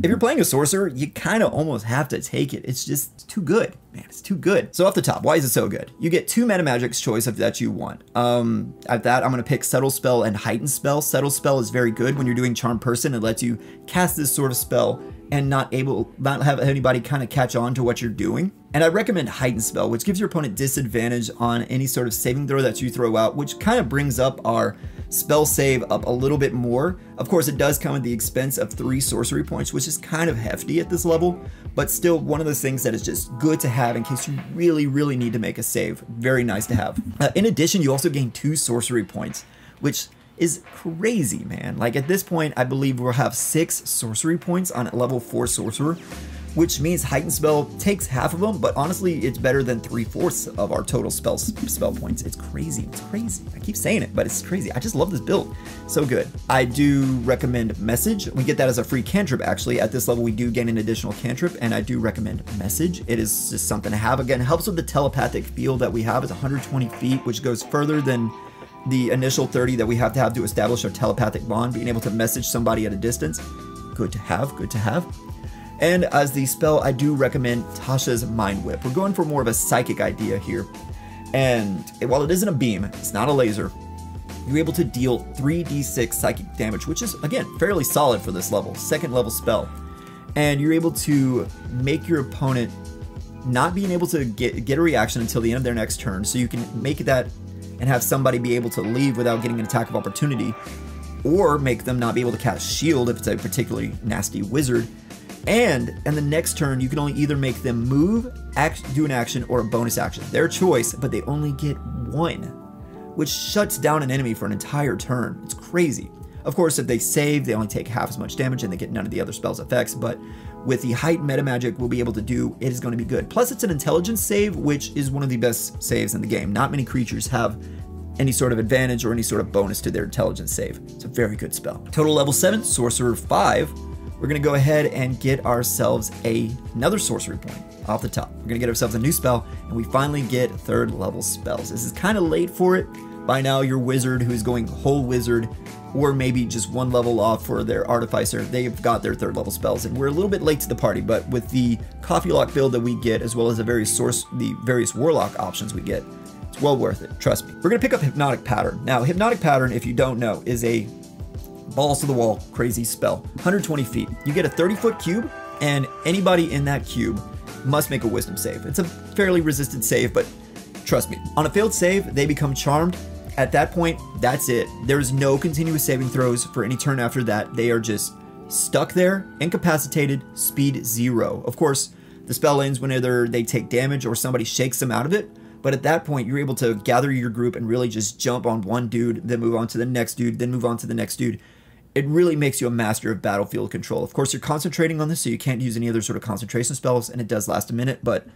Speaker 1: If you're playing a sorcerer, you kind of almost have to take it. It's just too good, man. It's too good. So off the top, why is it so good? You get 2 meta magic's choice of that you want. At that, I'm going to pick Subtle Spell and Heightened Spell. Subtle Spell is very good when you're doing Charm Person. It lets you cast this sort of spell and not have anybody kind of catch on to what you're doing. And I recommend Heightened Spell, which gives your opponent disadvantage on any sort of saving throw that you throw out, which kind of brings up our spell save up a little bit more. Of course, it does come at the expense of 3 sorcery points, which is kind of hefty at this level, but still one of those things that is just good to have in case you really, really need to make a save. Very nice to have. In addition, you also gain 2 sorcery points, which is crazy, man. Like at this point, I believe we'll have 6 sorcery points on level 4 sorcerer, which means Heightened Spell takes half of them, but honestly, it's better than 3/4 of our total spell points. It's crazy. It's crazy. I keep saying it, but it's crazy. I just love this build. So good. I do recommend Message. We get that as a free cantrip, actually. At this level, we do gain an additional cantrip, and I do recommend Message. It is just something to have. Again, it helps with the telepathic field that we have. It's 120 feet, which goes further than the initial 30 that we have to establish our telepathic bond. Being able to message somebody at a distance. Good to have. Good to have. And as the spell, I do recommend Tasha's Mind Whip. We're going for more of a psychic idea here. And while it isn't a beam, it's not a laser, you're able to deal 3d6 psychic damage, which is, again, fairly solid for this level, 2nd level spell. And you're able to make your opponent not being able to get a reaction until the end of their next turn, so you can make that and have somebody be able to leave without getting an attack of opportunity, or make them not be able to cast Shield if it's a particularly nasty wizard. And in the next turn, you can only either make them move, do an action, or a bonus action. Their choice, but they only get 1, which shuts down an enemy for an entire turn. It's crazy. Of course, if they save, they only take half as much damage and they get none of the other spell's effects, but with the height meta magic we'll be able to do, it is going to be good. Plus, it's an intelligence save, which is one of the best saves in the game. Not many creatures have any sort of advantage or any sort of bonus to their intelligence save. It's a very good spell. Total level 7, Sorcerer 5. We're going to go ahead and get ourselves another sorcery point off the top. We're going to get ourselves a new spell, and we finally get 3rd level spells. This is kind of late for it. By now, your wizard who is going whole wizard, or maybe just 1 level off for their artificer, they've got their 3rd level spells, and we're a little bit late to the party, but with the Coffeelock build that we get, as well as the various Warlock options we get, it's well worth it, trust me. We're going to pick up Hypnotic Pattern. Now, Hypnotic Pattern, if you don't know, is a balls to the wall crazy spell. 120 feet. You get a 30-foot cube, and anybody in that cube must make a wisdom save. It's a fairly resisted save, but trust me, on a failed save, they become charmed. At that point, that's it. There's no continuous saving throws for any turn after that. They are just stuck there, incapacitated, speed 0. Of course, the spell ends whenever they take damage or somebody shakes them out of it. But at that point, you're able to gather your group and really just jump on one dude, then move on to the next dude, then move on to the next dude. It really makes you a master of battlefield control. Of course, you're concentrating on this, so you can't use any other sort of concentration spells, and it does last a minute, but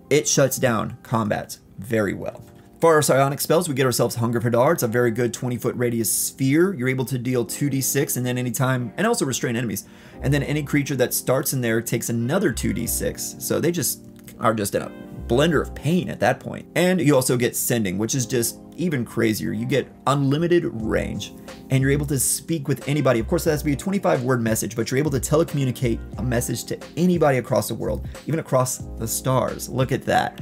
Speaker 1: it shuts down combats very well. For our psionic spells, we get ourselves Hunger Hadar. It's a very good 20-foot radius sphere. You're able to deal 2d6, and then anytime, and also restrain enemies. And then any creature that starts in there takes another 2d6. So they just are just in a blender of pain at that point. And you also get Sending, which is just even crazier. You get unlimited range, and you're able to speak with anybody. Of course, it has to be a 25-word message, but you're able to telecommunicate a message to anybody across the world, even across the stars. Look at that.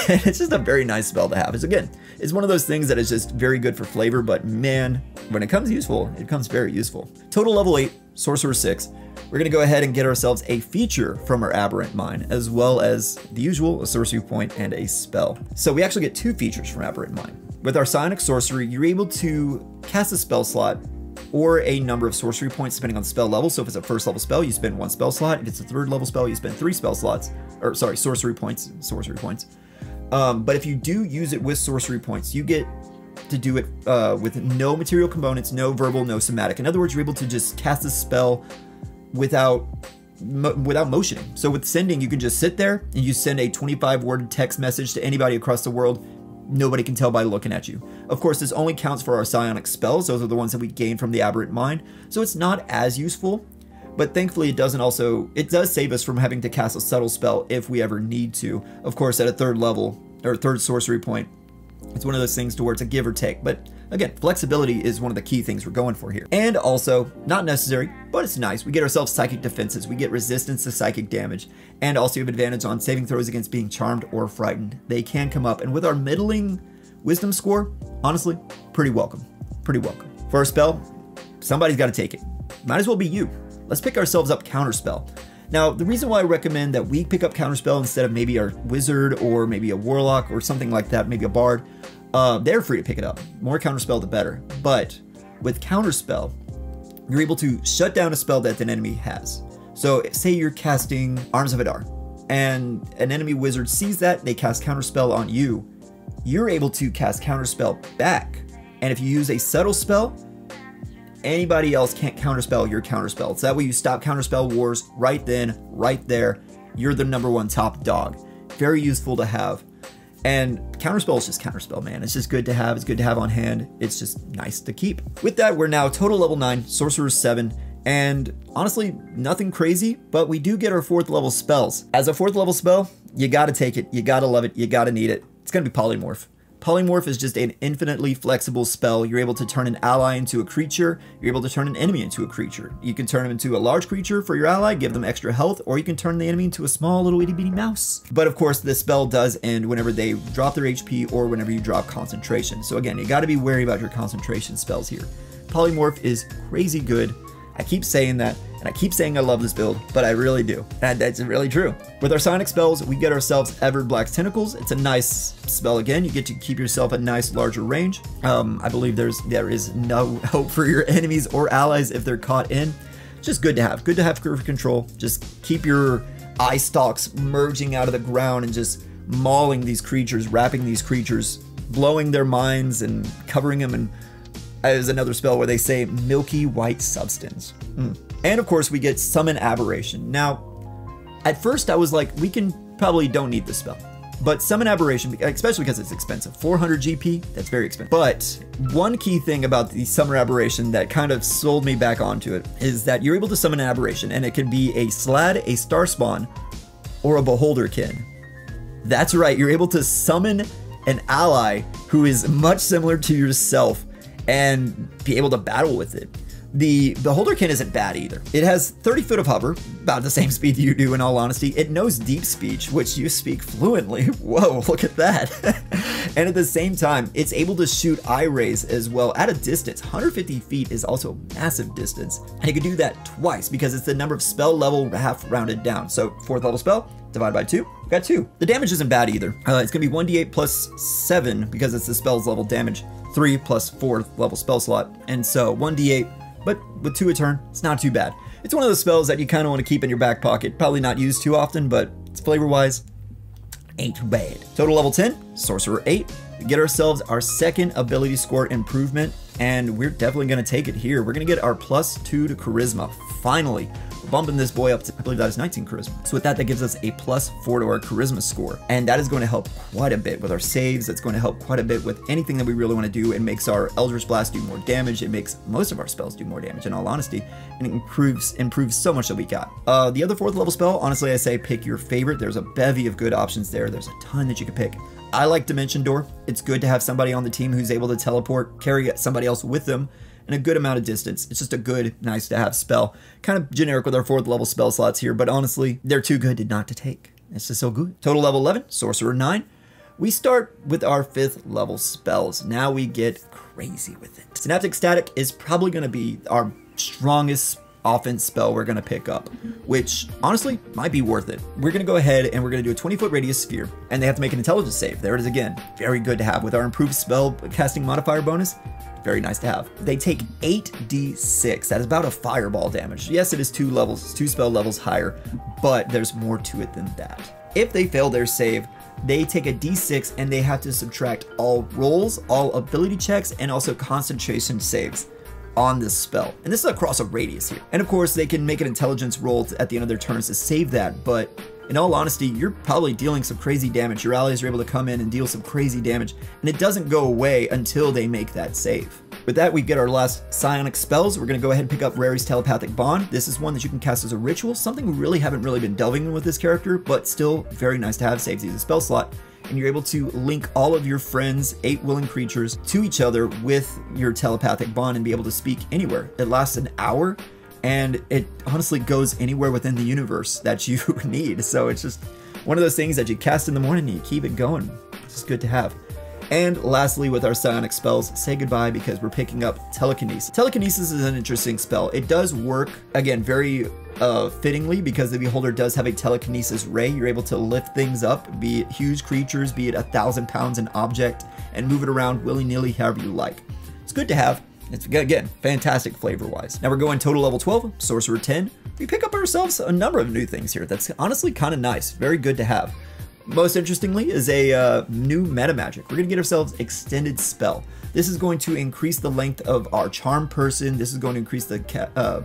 Speaker 1: And it's just a very nice spell to have. It's one of those things that is just very good for flavor, but man, when it comes useful, it comes very useful. Total level 8, Sorcerer 6. We're going to go ahead and get ourselves a feature from our Aberrant Mind, as well as the usual, a sorcery point and a spell. So we actually get 2 features from Aberrant Mind. With our Psionic Sorcery, you're able to cast a spell slot or a number of sorcery points depending on the spell level. So if it's a 1st level spell, you spend 1 spell slot. If it's a 3rd level spell, you spend 3 spell slots, or sorry, sorcery points. But if you do use it with sorcery points, you get to do it with no material components, no verbal, no somatic. In other words, you're able to just cast a spell without motioning. So with Sending, you can just sit there and you send a 25-word text message to anybody across the world. Nobody can tell by looking at you. Of course, this only counts for our psionic spells. Those are the ones that we gain from the Aberrant Mind. So it's not as useful, but thankfully it does save us from having to cast a subtle spell if we ever need to. Of course, at a 3rd level, or 3rd sorcery point, It's one of those things to where it's a give or take, but again, flexibility is one of the key things we're going for here. And also, not necessary, but it's nice. We get ourselves psychic defenses, we get resistance to psychic damage, and also have advantage on saving throws against being charmed or frightened. They can come up, and with our middling wisdom score, honestly, pretty welcome. Pretty welcome. For our spell, somebody's got to take it. Might as well be you. Let's pick ourselves up Counterspell. Now, the reason why I recommend that we pick up Counterspell instead of maybe our Wizard or maybe a Warlock or something like that, maybe a Bard, they're free to pick it up. More Counterspell, the better. But with Counterspell, you're able to shut down a spell that an enemy has. So say you're casting Arms of Adar, and an enemy wizard sees that, they cast Counterspell on you. You're able to cast Counterspell back. And if you use a subtle spell, anybody else can't counterspell your counterspell. So that way you stop counterspell wars right then, right there. You're the #1 top dog. Very useful to have. And counterspell is just counterspell, man. It's just good to have. It's good to have on hand. It's just nice to keep. With that, we're now total level 9, Sorcerer 7, and honestly, nothing crazy, but we do get our 4th level spells. As a 4th level spell, you gotta take it, you gotta love it, you gotta need it. It's gonna be Polymorph. Polymorph is just an infinitely flexible spell. You're able to turn an ally into a creature. You're able to turn an enemy into a creature. You can turn them into a large creature for your ally, give them extra health, or you can turn the enemy into a small little itty bitty mouse. But of course, this spell does end whenever they drop their HP or whenever you drop concentration. So again, you gotta be wary about your concentration spells here. Polymorph is crazy good. I keep saying that, and I keep saying I love this build, but I really do. And that's really true. With our Sonic spells, we get ourselves Everblack's Tentacles. It's a nice spell again. You get to keep yourself a nice larger range. I believe there is no hope for your enemies or allies if they're caught in. Just good to have. Good to have for control. Just keep your eye stalks merging out of the ground and just mauling these creatures, wrapping these creatures, blowing their minds and covering them in as another spell where they say milky white substance. And of course we get Summon Aberration. Now, at first I was like, we probably don't need this spell. But Summon Aberration, especially because it's expensive, 400 GP, that's very expensive. But one key thing about the Summon Aberration that kind of sold me back onto it is that you're able to summon an aberration, and it can be a Slad, a Starspawn, or a Beholderkin. That's right, you're able to summon an ally who is much similar to yourself and be able to battle with it. The Beholderkin isn't bad either. It has 30 foot of hover, about the same speed you do in all honesty. It knows deep speech, which you speak fluently. Whoa, look at that. And at the same time, it's able to shoot eye rays as well at a distance. 150 feet is also a massive distance. And it can do that twice because it's the number of spell level half rounded down. So 4th level spell, divided by 2, we got 2. The damage isn't bad either. It's gonna be 1d8 plus 7 because it's the spell's level damage, 3 plus 4th level spell slot. And so 1d8, but with 2 a turn, it's not too bad. It's one of those spells that you kind of want to keep in your back pocket. Probably not used too often, but it's flavor-wise, ain't too bad. Total level 10, Sorcerer 8. We get ourselves our 2nd ability score improvement, and we're definitely going to take it here. We're going to get our +2 to Charisma, finally. We're bumping this boy up to, I believe that is 19 Charisma. So with that gives us a +4 to our Charisma score, and that is going to help quite a bit with our saves. It's going to help quite a bit with anything that we really want to do. It makes our Eldritch Blast do more damage. It makes most of our spells do more damage, in all honesty, and it improves so much that we got. The other 4th level spell, honestly, I say pick your favorite. There's a bevy of good options there. There's a ton that you could pick. I like Dimension Door. It's good to have somebody on the team who's able to teleport, carry somebody else with them in a good amount of distance. It's just a good, nice to have spell. Kind of generic with our 4th level spell slots here, but honestly, they're too good not to take. It's just so good. Total level 11, Sorcerer 9. We start with our 5th level spells. Now we get crazy with it. Synaptic Static is probably going to be our strongest offense spell we're going to pick up, which honestly might be worth it. We're going to go ahead and we're going to do a 20-foot radius sphere, and they have to make an intelligence save. There it is again. Very good to have with our improved spell casting modifier bonus. Very nice to have. They take 8d6. That is about a fireball damage. Yes, it is 2 levels, 2 spell levels higher, but there's more to it than that. If they fail their save, they take a d6 and they have to subtract all rolls, all ability checks, and also concentration saves on this spell. And this is across a radius here. And of course, they can make an intelligence roll at the end of their turns to save that, but in all honesty, you're probably dealing some crazy damage. Your allies are able to come in and deal some crazy damage, and it doesn't go away until they make that save. With that, we get our last psionic spells. We're going to go ahead and pick up Rary's Telepathic Bond. This is one that you can cast as a ritual, something we really haven't been delving in with this character, but still very nice to have. Saves you the spell slot. and you're able to link all of your friends, 8 willing creatures, to each other with your telepathic bond and be able to speak anywhere. It lasts an hour, and it honestly goes anywhere within the universe that you need. So it's just one of those things that you cast in the morning and you keep it going. It's just good to have. And lastly, with our psionic spells, say goodbye because we're picking up telekinesis. Telekinesis is an interesting spell. It does work, again, very fittingly because the Beholder does have a telekinesis ray. You're able to lift things up, be it huge creatures, be it 1,000 pounds an object, and move it around willy-nilly however you like. It's good to have. It's, again, fantastic flavor-wise. Now we're going total level 12, Sorcerer 10. We pick up ourselves a number of new things here. That's honestly kind of nice. Very good to have. Most interestingly is a new meta magic. We're going to get ourselves Extended Spell. This is going to increase the length of our charm person. This is going to increase the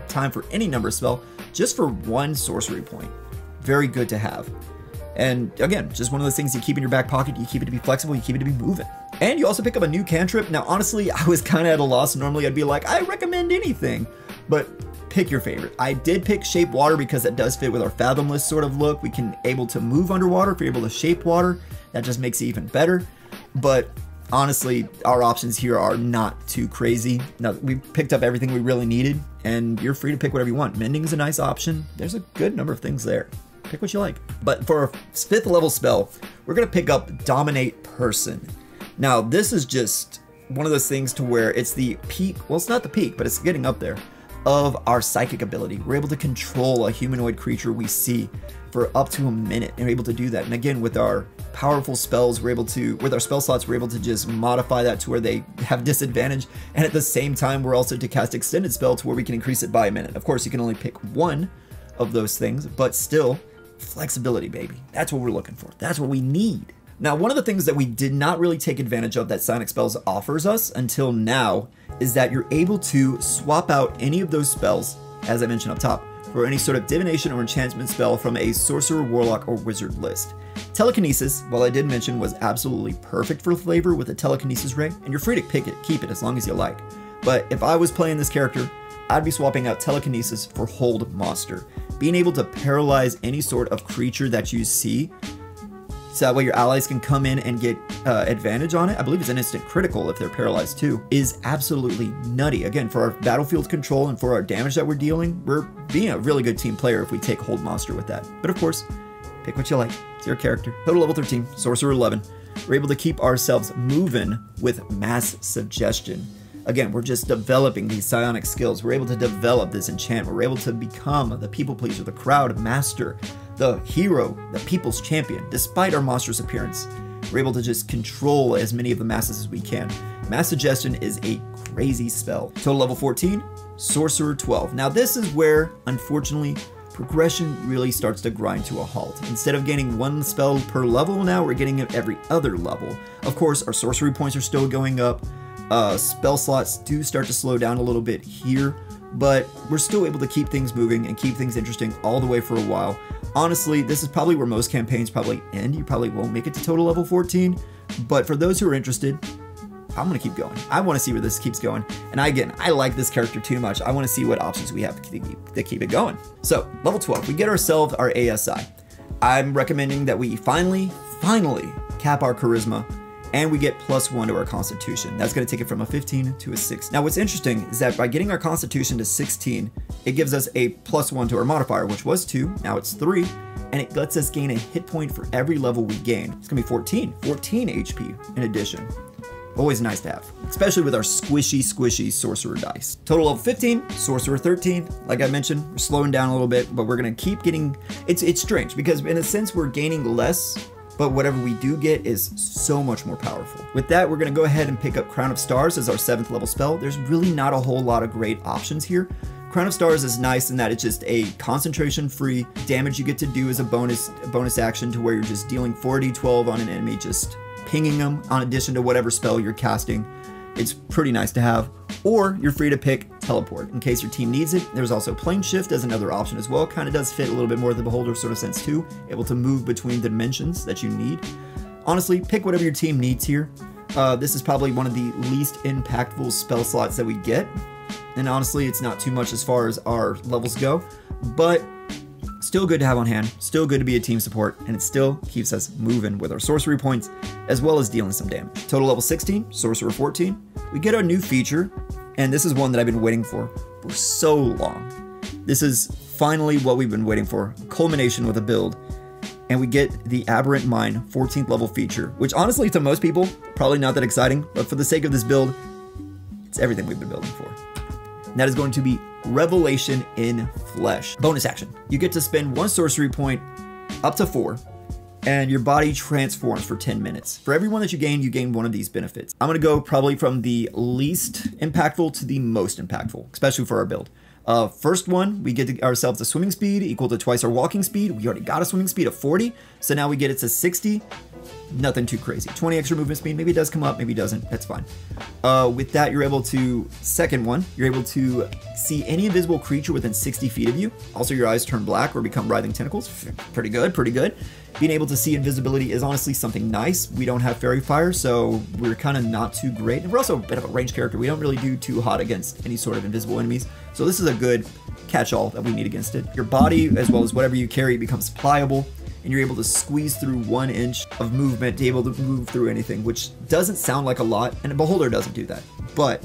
Speaker 1: time for any number of spell just for 1 sorcery point. Very good to have. And again, just one of those things you keep in your back pocket. You keep it to be flexible. You keep it to be moving. And you also pick up a new cantrip. Now, honestly, I was kind of at a loss. Normally, I'd be like, I recommend anything. But pick your favorite. I did pick Shape Water because that does fit with our Fathomless sort of look. We can able to move underwater if you're able to shape water. That just makes it even better. But honestly, our options here are not too crazy. Now, we picked up everything we really needed, and you're free to pick whatever you want. Mending's a nice option. There's a good number of things there. Pick what you like. But for our 5th level spell, we're going to pick up Dominate Person. Now, this is just one of those things to where it's the peak. Well, it's not the peak, but it's getting up there of our psychic ability. We're able to control a humanoid creature we see for up to a minute, and we're able to do that. And again, with our powerful spells, we're able to, with our spell slots, we're able to just modify that to where they have disadvantage. And at the same time, we're also to cast Extended Spell to where we can increase it by a minute. Of course, you can only pick one of those things, but still, flexibility, baby. That's what we're looking for. That's what we need. Now, one of the things that we did not really take advantage of that Psionic Spells offers us until now is that you're able to swap out any of those spells, as I mentioned up top, for any sort of divination or enchantment spell from a sorcerer, warlock, or wizard list. Telekinesis, while I did mention, was absolutely perfect for flavor with a telekinesis ray, and you're free to pick it, keep it as long as you like. But if I was playing this character, I'd be swapping out telekinesis for Hold Monster. Being able to paralyze any sort of creature that you see, so that way your allies can come in and get advantage on it. I believe it's an instant critical if they're paralyzed too, is absolutely nutty. Again, for our battlefield control and for our damage that we're dealing, we're being a really good team player if we take Hold Monster with that. But of course, pick what you like. It's your character. Total level 13, Sorcerer 11. We're able to keep ourselves moving with Mass Suggestion. Again, we're just developing these psionic skills. We're able to develop this enchantment. We're able to become the people pleaser, the crowd master, the hero, the people's champion. Despite our monstrous appearance, we're able to just control as many of the masses as we can. Mass Suggestion is a crazy spell. Total level 14, Sorcerer 12. Now this is where, unfortunately, progression really starts to grind to a halt. Instead of gaining 1 spell per level, now we're getting it every other level. Of course, our sorcery points are still going up. Spell slots do start to slow down a little bit here, but we're still able to keep things moving and keep things interesting all the way for a while. Honestly, this is probably where most campaigns probably end. You probably won't make it to total level 14, but for those who are interested, I'm going to keep going. I want to see where this keeps going. And again, I like this character too much. I want to see what options we have to keep it going. So, level 12, we get ourselves our ASI. I'm recommending that we finally cap our charisma, and we get +1 to our constitution. That's going to take it from a 15 to a 6. Now what's interesting is that by getting our constitution to 16, it gives us a +1 to our modifier, which was 2, now it's 3, and it lets us gain a hit point for every level we gain. It's going to be 14 HP in addition. Always nice to have, especially with our squishy sorcerer dice. Total level 15, Sorcerer 13. Like I mentioned, we're slowing down a little bit, but we're going to keep getting, it's strange because in a sense we're gaining less, but whatever we do get is so much more powerful. With that, we're going to go ahead and pick up Crown of Stars as our 7th level spell. There's really not a whole lot of great options here. Crown of Stars is nice in that it's just a concentration-free damage you get to do as a bonus action to where you're just dealing 4d12 on an enemy, just pinging them on addition to whatever spell you're casting. It's pretty nice to have. Or you're free to pick Teleport in case your team needs it. There's also Plane Shift as another option as well. Kind of does fit a little bit more of the Beholder sort of sense too. Able to move between the dimensions that you need. Honestly, pick whatever your team needs here. This is probably one of the least impactful spell slots that we get. And honestly, it's not too much as far as our levels go. But Still good to have on hand, still good to be a team support, and it still keeps us moving with our sorcery points, as well as dealing some damage. Total level 16, Sorcerer 14. We get our new feature, and this is one that I've been waiting for so long. This is finally what we've been waiting for, culmination with a build, and we get the Aberrant Mind 14th level feature, which honestly to most people, probably not that exciting, but for the sake of this build, it's everything we've been building for. And that is going to be Revelation in Flesh. Bonus action. You get to spend 1 sorcery point up to 4, and your body transforms for 10 minutes. For every one that you gain one of these benefits. I'm gonna go probably from the least impactful to the most impactful, especially for our build. First one, we get ourselves a swimming speed equal to twice our walking speed. We already got a swimming speed of 40, so now we get it to 60. Nothing too crazy. 20 extra movement speed, maybe it does come up, maybe it doesn't, that's fine. With that, you're able to, second one, you're able to see any invisible creature within 60 feet of you. Also, your eyes turn black or become writhing tentacles. Pretty good, pretty good. Being able to see invisibility is honestly something nice. We don't have fairy fire, so we're kind of not too great. And we're also a bit of a ranged character. We don't really do too hot against any sort of invisible enemies. So this is a good catch-all that we need against it. Your body, as well as whatever you carry, becomes pliable, and you're able to squeeze through 1 inch of movement to be able to move through anything, which doesn't sound like a lot, and a Beholder doesn't do that. But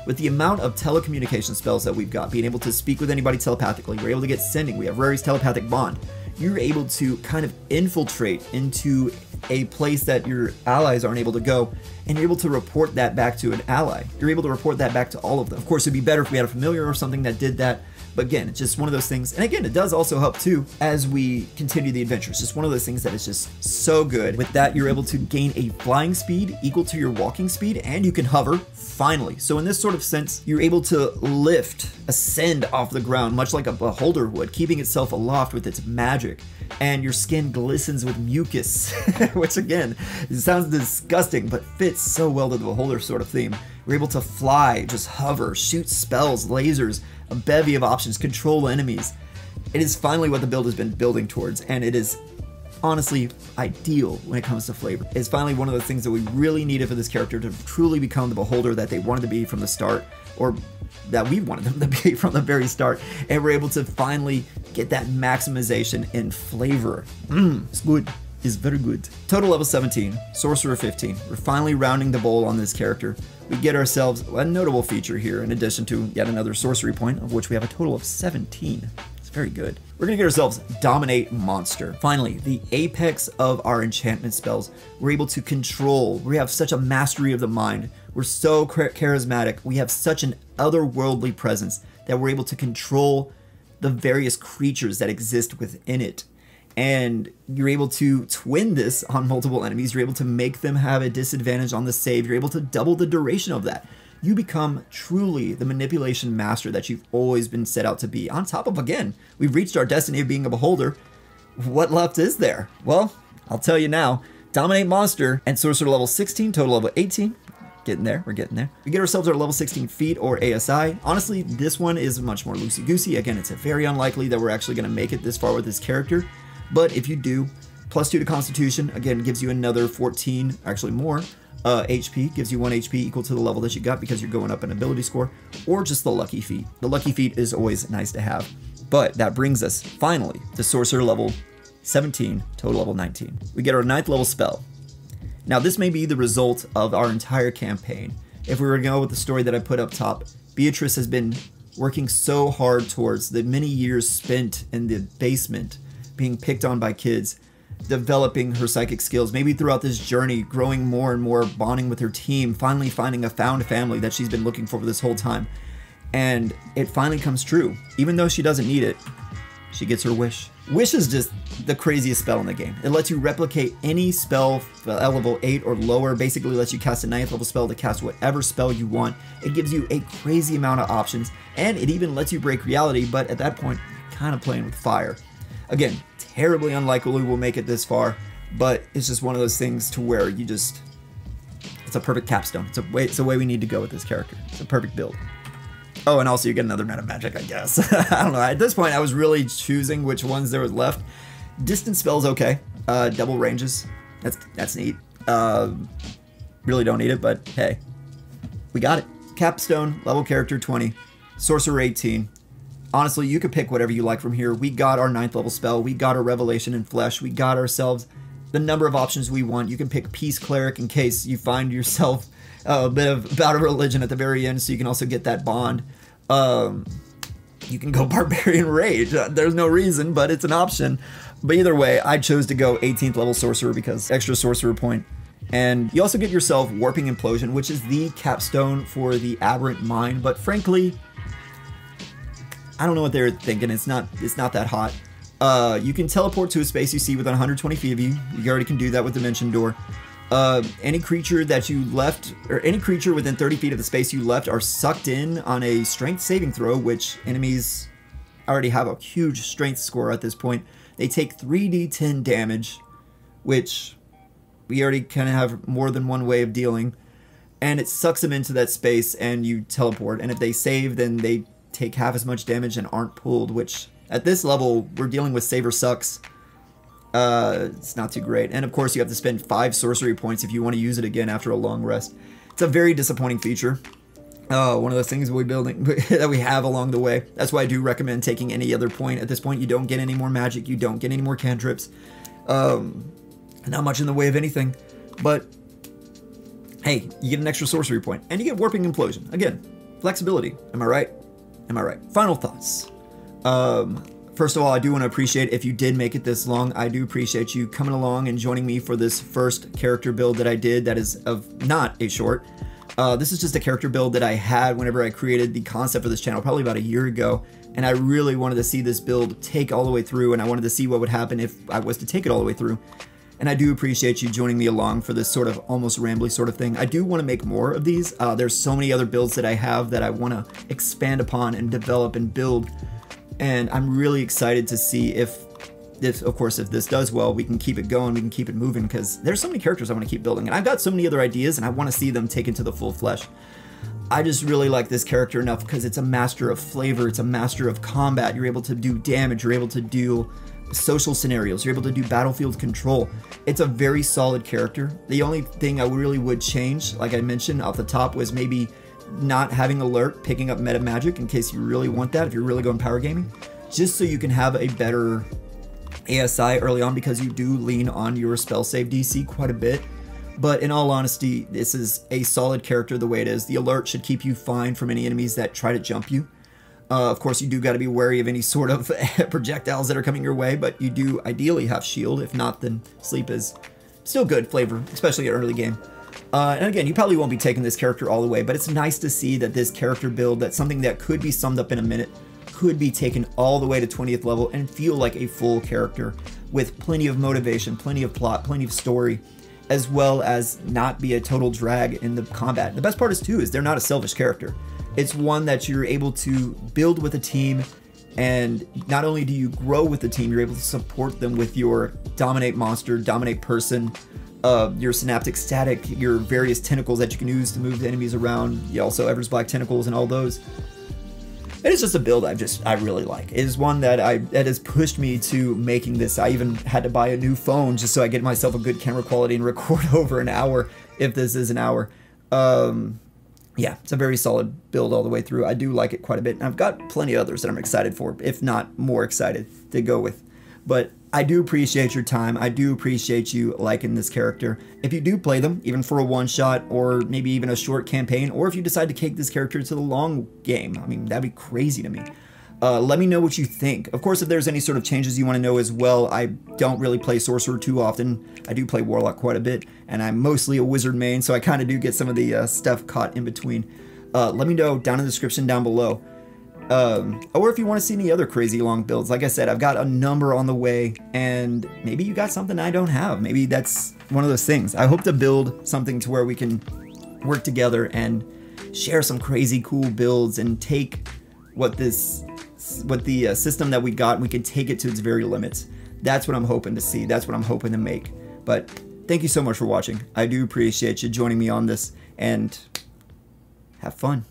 Speaker 1: with the amount of telecommunication spells that we've got, being able to speak with anybody telepathically, we're able to get sending, we have Rary's telepathic bond, you're able to kind of infiltrate into a place that your allies aren't able to go, and you're able to report that back to an ally. You're able to report that back to all of them. Of course, it'd be better if we had a familiar or something that did that, but again, it's just one of those things. And again, it does also help too as we continue the adventure. It's just one of those things that is just so good. With that, you're able to gain a flying speed equal to your walking speed, and you can hover, finally. So in this sort of sense, you're able to lift, ascend off the ground, much like a beholder would, keeping itself aloft with its magic. And your skin glistens with mucus, which again, it sounds disgusting, but fits so well to the beholder sort of theme. You're able to fly, just hover, shoot spells, lasers, a bevy of options, control enemies. It is finally what the build has been building towards, and it is honestly ideal when it comes to flavor. It's finally one of the things that we really needed for this character to truly become the beholder that they wanted to be from the start, or that we wanted them to be from the very start, and we're able to finally get that maximization in flavor. It's good. It's very good. Total level 17, Sorcerer 15. We're finally rounding the bowl on this character. We get ourselves a notable feature here in addition to yet another sorcery point, of which we have a total of 17. It's very good. We're gonna get ourselves Dominate Monster. Finally, the apex of our enchantment spells. We're able to control. We have such a mastery of the mind. We're so charismatic. We have such an otherworldly presence that we're able to control the various creatures that exist within it. And you're able to twin this on multiple enemies. You're able to make them have a disadvantage on the save. You're able to double the duration of that. You become truly the manipulation master that you've always been set out to be. On top of, again, we've reached our destiny of being a beholder. What left is there? Well, I'll tell you now. Dominate Monster and Sorcerer level 16, total level 18. Getting there, we're getting there. We get ourselves our level 16 feat or ASI. Honestly, this one is much more loosey-goosey. Again, it's very unlikely that we're actually going to make it this far with this character. But if you do, +2 to Constitution, again, gives you another 14, actually more, HP, gives you 1 HP equal to the level that you got because you're going up an ability score, or just the Lucky Feat. The Lucky Feat is always nice to have. But that brings us, finally, to Sorcerer level 17, total level 19. We get our 9th level spell. Now, this may be the result of our entire campaign. If we were to go with the story that I put up top, Beatrice has been working so hard towards the many years spent in the basement, being picked on by kids, developing her psychic skills, maybe throughout this journey, growing more and more, bonding with her team, finally finding a found family that she's been looking for this whole time. And it finally comes true. Even though she doesn't need it, she gets her wish. Wish is just the craziest spell in the game. It lets you replicate any spell at level 8 or lower, basically lets you cast a 9th level spell to cast whatever spell you want. It gives you a crazy amount of options, and it even lets you break reality, but at that point, you're kind of playing with fire. Again, terribly unlikely we'll make it this far, but it's just one of those things to where you just, it's a perfect capstone. It's a way we need to go with this character. It's a perfect build. Oh, and also you get another meta magic, I guess. I don't know. At this point, I was really choosing which ones there was left. Distance spells, okay. Double ranges, that's neat. Really don't need it, but hey, we got it. Capstone, level character 20, Sorcerer 18. Honestly, you could pick whatever you like from here. We got our 9th level spell. We got our Revelation in Flesh. We got ourselves the number of options we want. You can pick Peace Cleric in case you find yourself a bit of bout of religion at the very end, so you can also get that bond. You can go Barbarian Rage. There's no reason, but it's an option. But either way, I chose to go 18th level Sorcerer because extra Sorcerer point. And you also get yourself Warping Implosion, which is the capstone for the Aberrant Mind. But frankly, I don't know what they're thinking. It's not that hot. You can teleport to a space you see within 120 feet of you. You already can do that with Dimension Door. Any creature that you left, or any creature within 30 feet of the space you left, are sucked in on a strength saving throw, which enemies already have a huge strength score at this point. They take 3d10 damage, which we already kind of have more than one way of dealing. And it sucks them into that space and you teleport. And if they save, then they take half as much damage and aren't pulled, which at this level, we're dealing with Save or Sucks. It's not too great. And of course, you have to spend 5 sorcery points if you want to use it again after a long rest. It's a very disappointing feature. One of those things that we have along the way. That's why I do recommend taking any other point. At this point, you don't get any more magic. You don't get any more cantrips. Not much in the way of anything. But, hey, you get an extra sorcery point. And you get Warping Implosion. Again, flexibility. Am I right? Am I right? Final thoughts. First of all, I do want to appreciate if you did make it this long. I do appreciate you coming along and joining me for this first character build that I did that is of not a short. This is just a character build that I had whenever I created the concept for this channel, probably about a year ago. And I really wanted to see this build take all the way through, and I wanted to see what would happen if I was to take it all the way through. And I do appreciate you joining me along for this sort of almost rambly sort of thing. I do want to make more of these. There's so many other builds that I have that I want to expand upon and develop and build. And I'm really excited to see if of course, if this does well, we can keep it going, we can keep it moving, because there's so many characters I want to keep building. And I've got so many other ideas, and I want to see them taken to the full flesh. I just really like this character enough because it's a master of flavor, it's a master of combat. You're able to do damage, you're able to do social scenarios, you're able to do battlefield control. It's a very solid character. The only thing I really would change, like I mentioned off the top, was maybe not having alert, picking up meta magic in case you really want that, if you're really going power gaming, just so you can have a better ASI early on, because you do lean on your spell save DC quite a bit. But in all honesty, this is a solid character the way it is. The alert should keep you fine from any enemies that try to jump you. Of course, you do got to be wary of any sort of projectiles that are coming your way, but you do ideally have shield. If not, then sleep is still good flavor, especially early game. And again, you probably won't be taking this character all the way, but it's nice to see that this character build, that's something that could be summed up in a minute, could be taken all the way to 20th level and feel like a full character with plenty of motivation, plenty of plot, plenty of story, as well as not be a total drag in the combat. The best part is too, is they're not a selfish character. It's one that you're able to build with a team, and not only do you grow with the team, you're able to support them with your dominate monster, dominate person, your synaptic static, your various tentacles that you can use to move the enemies around. You also Ever's Black Tentacles and all those. It is just a build I really like. It is one that has pushed me to making this. I even had to buy a new phone just so I get myself a good camera quality and record over an hour, if this is an hour. Yeah, it's a very solid build all the way through. I do like it quite a bit. And I've got plenty of others that I'm excited for, if not more excited to go with. But I do appreciate your time. I do appreciate you liking this character. If you do play them, even for a one-shot or maybe even a short campaign, or if you decide to take this character to the long game, I mean, that'd be crazy to me. Let me know what you think. Of course, if there's any sort of changes you want to know as well, I don't really play Sorcerer too often. I do play Warlock quite a bit, and I'm mostly a Wizard main, so I kind of do get some of the stuff caught in between. Let me know down in the description down below. Or if you want to see any other crazy long builds. Like I said, I've got a number on the way, and maybe you got something I don't have. Maybe that's one of those things. I hope to build something to where we can work together and share some crazy cool builds and take what the system that we got, and we can take it to its very limits. That's what I'm hoping to see. That's what I'm hoping to make. But thank you so much for watching. I do appreciate you joining me on this, and have fun.